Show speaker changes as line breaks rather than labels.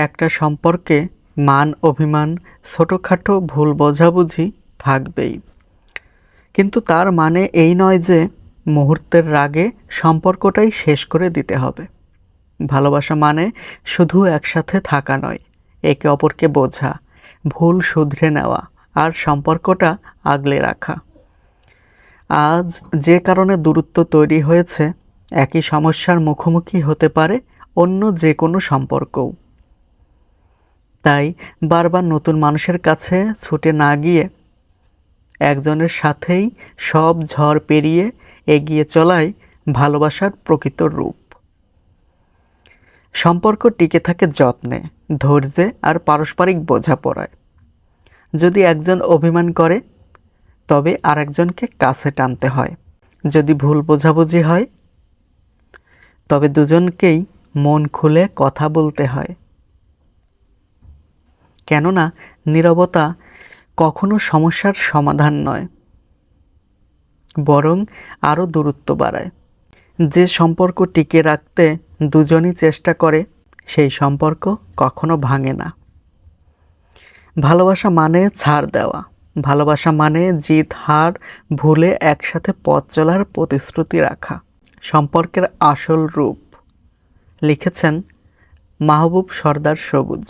একটা সম্পর্কে মান অভিমান, ছোটোখাটো ভুল বোঝাবুঝি থাকবেই, কিন্তু তার মানে এই নয় যে মুহূর্তের রাগে সম্পর্কটাই শেষ করে দিতে হবে। ভালোবাসা মানে শুধু একসাথে থাকা নয়, একে অপরকে বোঝা, ভুল শুধরে নেওয়া আর সম্পর্কটা আগলে রাখা। আজ যে কারণে দূরত্ব তৈরি হয়েছে, একই সমস্যার মুখোমুখি হতে পারে অন্য যে কোনো সম্পর্কও। তাই বারবার নতুন মানুষের কাছে ছুটে না গিয়ে একজনের সাথেই সব ঝড় পেরিয়ে এগিয়ে চলাই ভালোবাসার প্রকৃত রূপ। সম্পর্ক টিকে থাকে যত্নে, ধৈর্যে আর পারস্পরিক বোঝাপড়ায়। যদি একজন অভিমান করে, তবে আরেকজনকে কাছে টানতে হয়। যদি ভুল বোঝাবুঝি হয়, তবে দুজনকেই মন খুলে কথা বলতে হয়। কেননা নীরবতা কখনো সমস্যার সমাধান নয়, বরং আরও দূরত্ব বাড়ায়। যে সম্পর্ক টিকে রাখতে দুজনই চেষ্টা করে, সেই সম্পর্ক কখনো ভাঙে না। ভালোবাসা মানে ছাড় দেওয়া, ভালোবাসা মানে জিত হার ভুলে একসাথে পথ চলার প্রতিশ্রুতি রাখা। সম্পর্কের আসল রূপ লিখেছেন মাহবুব সরদার সবুজ।